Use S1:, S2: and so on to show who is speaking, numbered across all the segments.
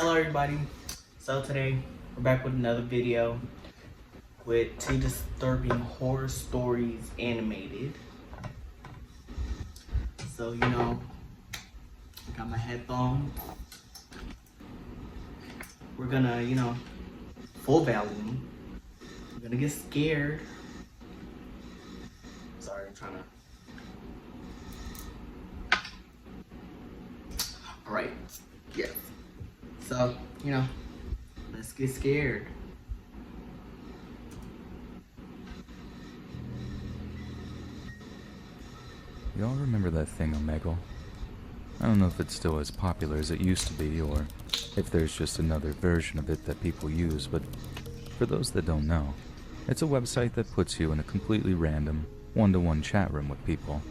S1: Hello everybody. So today we're back with another video with two disturbing horror stories animated. So I got my headphones. We're gonna, full volume. We're gonna get scared. Sorry, I'm trying to. Alright. Yes. So, let's get scared.
S2: Y'all remember that thing Omegle? I don't know if it's still as popular as it used to be, or if there's just another version of it that people use, but for those that don't know, it's a website that puts you in a completely random, one-to-one chat room with people,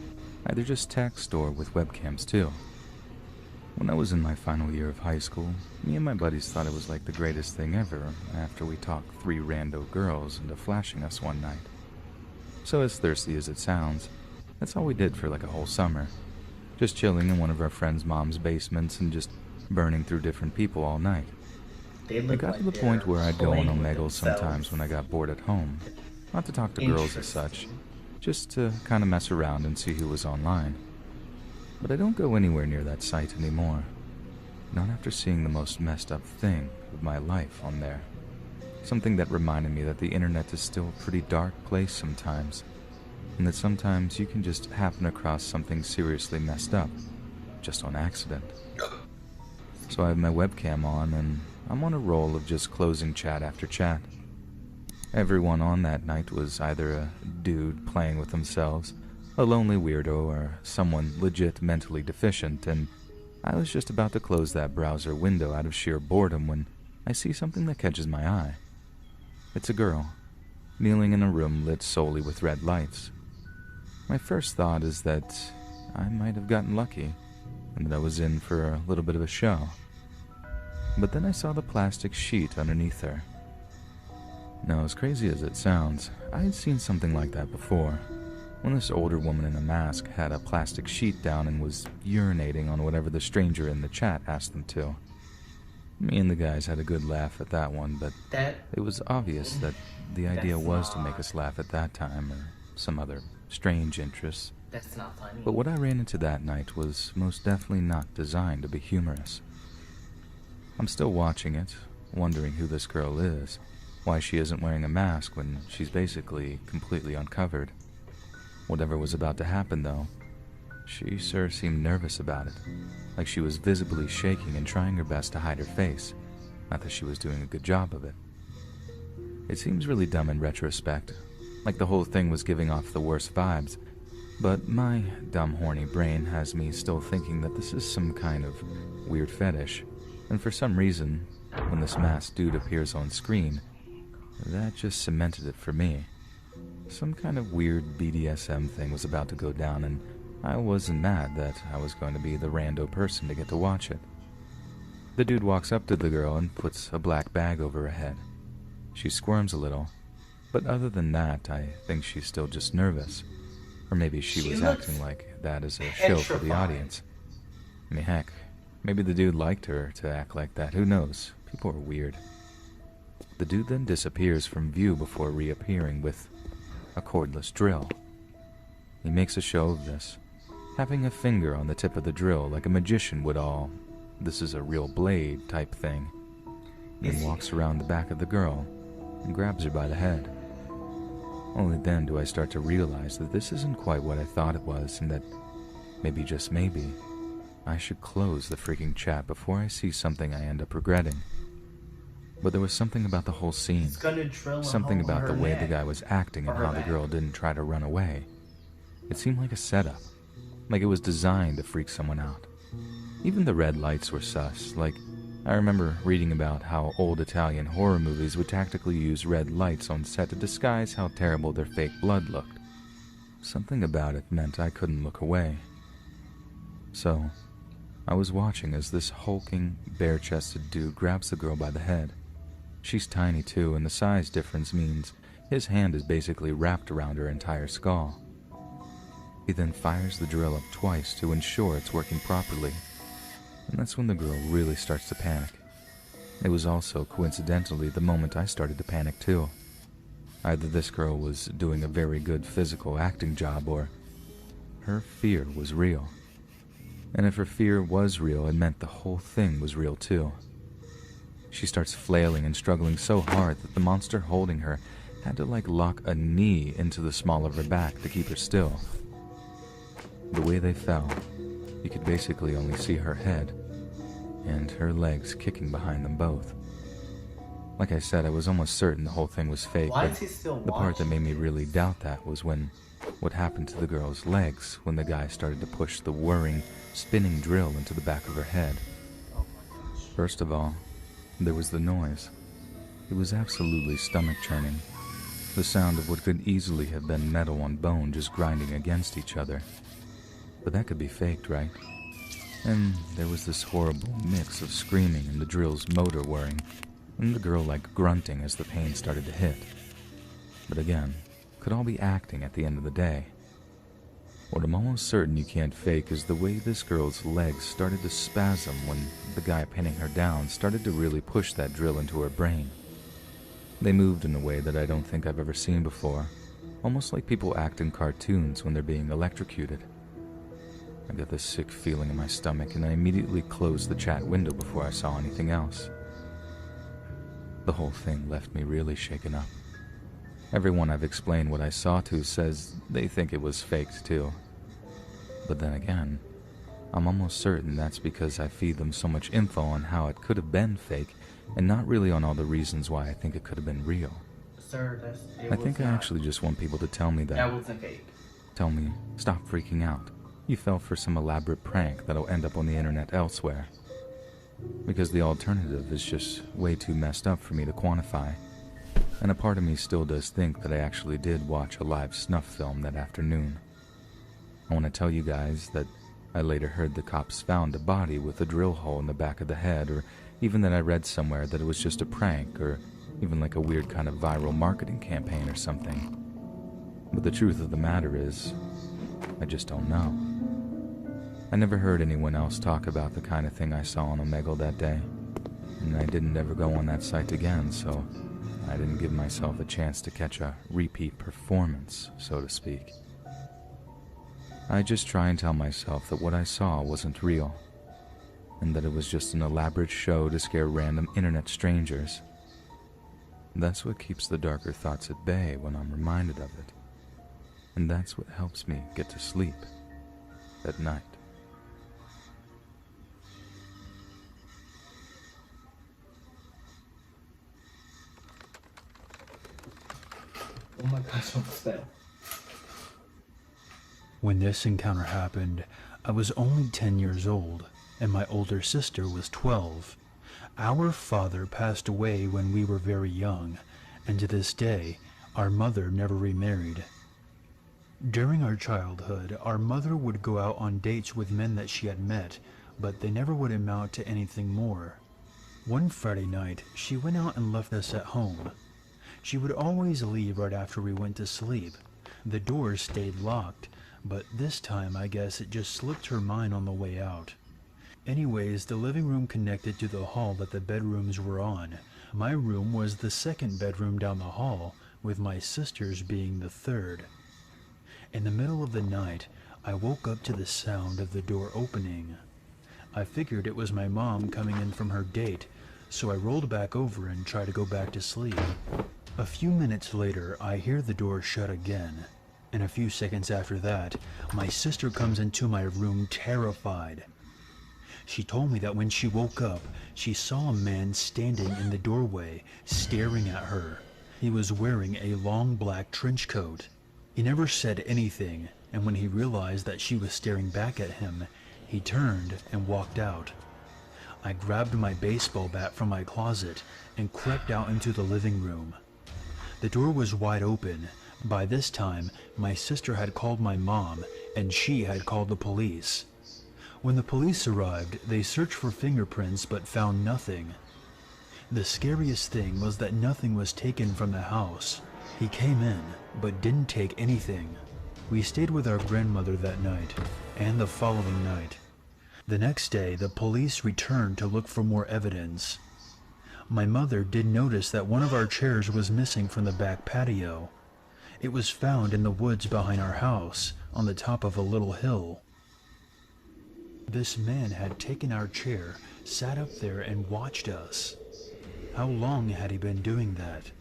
S2: either just text or with webcams too. When I was in my final year of high school, me and my buddies thought it was like the greatest thing ever after we talked 3 rando girls into flashing us one night. So as thirsty as it sounds, that's all we did for like a whole summer. Just chilling in one of our friends' mom's basements and just burning through different people all night. It got to the point where I'd go on Omegle sometimes when I got bored at home. Not to talk to girls as such, just to kind of mess around and see who was online. But I don't go anywhere near that site anymore. Not after seeing the most messed up thing of my life on there. Something that reminded me that the internet is still a pretty dark place sometimes. And that sometimes you can just happen across something seriously messed up, just on accident. So I have my webcam on, and I'm on a roll of just closing chat after chat. Everyone on that night was either a dude playing with themselves, a lonely weirdo, or someone legit mentally deficient, and I was just about to close that browser window out of sheer boredom when I see something that catches my eye. It's a girl, kneeling in a room lit solely with red lights. My first thought is that I might have gotten lucky, and that I was in for a little bit of a show. But then I saw the plastic sheet underneath her. Now, as crazy as it sounds, I had seen something like that before, when this older woman in a mask had a plastic sheet down and was urinating on whatever the stranger in the chat asked them to. Me and the guys had a good laugh at that one, but it was obvious that the idea was to make us laugh at that time, or some other strange interests.
S1: That's not funny.
S2: But what I ran into that night was most definitely not designed to be humorous. I'm still watching it, wondering who this girl is, why she isn't wearing a mask when she's basically completely uncovered. Whatever was about to happen, though, she sure seemed nervous about it, like she was visibly shaking and trying her best to hide her face, not that she was doing a good job of it. It seems really dumb in retrospect, like the whole thing was giving off the worst vibes, but my dumb horny brain has me still thinking that this is some kind of weird fetish, and for some reason, when this masked dude appears on screen, that just cemented it for me. Some kind of weird BDSM thing was about to go down, and I wasn't mad that I was going to be the rando person to get to watch it. The dude walks up to the girl and puts a black bag over her head. She squirms a little, but other than that, I think she's still just nervous. Or maybe she was acting like that as a show for the audience. I mean, heck, maybe the dude liked her to act like that. Who knows? People are weird. The dude then disappears from view before reappearing with a cordless drill. He makes a show of this, having a finger on the tip of the drill like a magician would all, this is a real blade type thing. Then walks around the back of the girl and grabs her by the head. Only then do I start to realize that this isn't quite what I thought it was, and that maybe, just maybe, I should close the freaking chat before I see something I end up regretting. But there was something about the whole scene, something about the way the guy was acting and how the girl didn't try to run away. It seemed like a setup, like it was designed to freak someone out. Even the red lights were sus, like I remember reading about how old Italian horror movies would tactically use red lights on set to disguise how terrible their fake blood looked. Something about it meant I couldn't look away. So, I was watching as this hulking, bare-chested dude grabs the girl by the head. She's tiny too, and the size difference means his hand is basically wrapped around her entire skull. He then fires the drill up twice to ensure it's working properly. And that's when the girl really starts to panic. It was also, coincidentally, the moment I started to panic too. Either this girl was doing a very good physical acting job, or her fear was real. And if her fear was real, it meant the whole thing was real too. She starts flailing and struggling so hard that the monster holding her had to lock a knee into the small of her back to keep her still. The way they fell, you could basically only see her head and her legs kicking behind them both. Like I said, I was almost certain the whole thing was fake,
S1: Why
S2: but
S1: is he still
S2: the part that made me
S1: watching
S2: really doubt that was what happened to the girl's legs when the guy started to push the whirring, spinning drill into the back of her head.
S1: Oh my gosh.
S2: First of all, there was the noise. It was absolutely stomach-churning. The sound of what could easily have been metal on bone just grinding against each other. But that could be faked, right? And there was this horrible mix of screaming and the drill's motor whirring, and the girl grunting as the pain started to hit. But again, could all be acting at the end of the day. What I'm almost certain you can't fake is the way this girl's legs started to spasm when the guy pinning her down started to really push that drill into her brain. They moved in a way that I don't think I've ever seen before, almost like people act in cartoons when they're being electrocuted. I got this sick feeling in my stomach, and I immediately closed the chat window before I saw anything else. The whole thing left me really shaken up. Everyone I've explained what I saw to says they think it was faked too. But then again, I'm almost certain that's because I feed them so much info on how it could have been fake, and not really on all the reasons why I think it could have been real.
S1: Sir,
S2: I think I actually just want people to tell me that.
S1: That wasn't fake.
S2: Tell me, stop freaking out. You fell for some elaborate prank that'll end up on the internet elsewhere. Because the alternative is just way too messed up for me to quantify. And a part of me still does think that I actually did watch a live snuff film that afternoon. I want to tell you guys that I later heard the cops found a body with a drill hole in the back of the head, or even that I read somewhere that it was just a prank, or even a weird kind of viral marketing campaign or something. But the truth of the matter is, I just don't know. I never heard anyone else talk about the kind of thing I saw on Omegle that day, and I didn't ever go on that site again, so I didn't give myself a chance to catch a repeat performance, so to speak. I just try and tell myself that what I saw wasn't real, and that it was just an elaborate show to scare random internet strangers. That's what keeps the darker thoughts at bay when I'm reminded of it, and that's what helps me get to sleep at night.
S1: Oh my gosh, what was that?
S3: When this encounter happened, I was only 10 years old, and my older sister was 12. Our father passed away when we were very young, and to this day, our mother never remarried. During our childhood, our mother would go out on dates with men that she had met, but they never would amount to anything more. One Friday night, she went out and left us at home. She would always leave right after we went to sleep. The doors stayed locked, but this time I guess it just slipped her mind on the way out. Anyways, the living room connected to the hall that the bedrooms were on. My room was the second bedroom down the hall, with my sister's being the third. In the middle of the night, I woke up to the sound of the door opening. I figured it was my mom coming in from her date, so I rolled back over and tried to go back to sleep. A few minutes later, I hear the door shut again, and a few seconds after that, my sister comes into my room terrified. She told me that when she woke up, she saw a man standing in the doorway, staring at her. He was wearing a long black trench coat. He never said anything, and when he realized that she was staring back at him, he turned and walked out. I grabbed my baseball bat from my closet and crept out into the living room. The door was wide open. By this time, my sister had called my mom, and she had called the police. When the police arrived, they searched for fingerprints but found nothing. The scariest thing was that nothing was taken from the house. He came in, but didn't take anything. We stayed with our grandmother that night, and the following night. The next day, the police returned to look for more evidence. My mother did notice that one of our chairs was missing from the back patio. It was found in the woods behind our house, on the top of a little hill. This man had taken our chair, sat up there, and watched us. How long had he been doing that?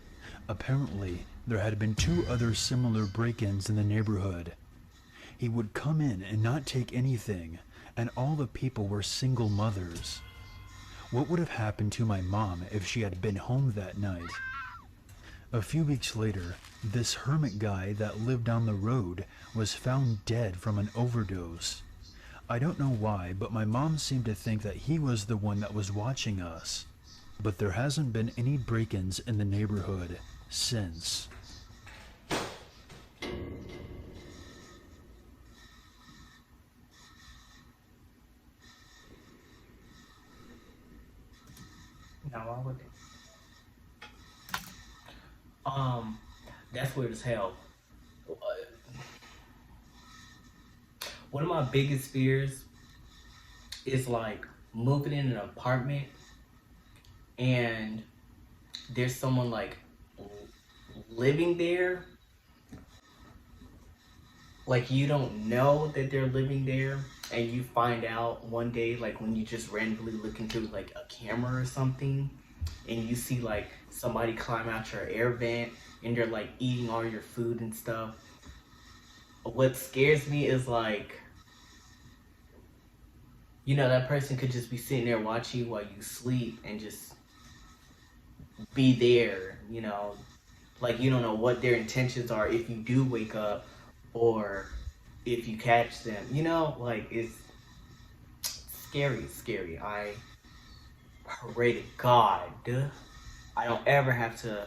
S3: Apparently, there had been 2 other similar break-ins in the neighborhood. He would come in and not take anything, and all the people were single mothers. What would have happened to my mom if she had been home that night? A few weeks later, this hermit guy that lived down the road was found dead from an overdose. I don't know why, but my mom seemed to think that he was the one that was watching us. But there hasn't been any break-ins in the neighborhood since.
S1: Now why would they? That's weird as hell. One of my biggest fears is like moving in an apartment and there's someone like living there. Like you don't know that they're living there and you find out one day, like when you just randomly look into like a camera or something and you see like somebody climb out your air vent and they're like eating all your food and stuff. What scares me is like, you know, that person could just be sitting there watching you while you sleep and just be there, you know, like you don't know what their intentions are if you do wake up or if you catch them, you know, like it's scary. I pray to God I don't ever have to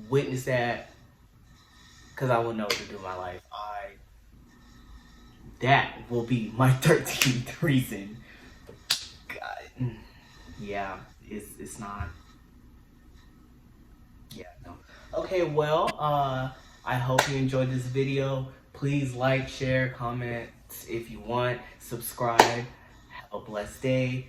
S1: witness that, because I wouldn't know what to do with my life. That will be my 13th reason. God, yeah, it's not. Yeah, no. Okay, well, I hope you enjoyed this video. Please like, share, comment if you want, subscribe. Have a blessed day.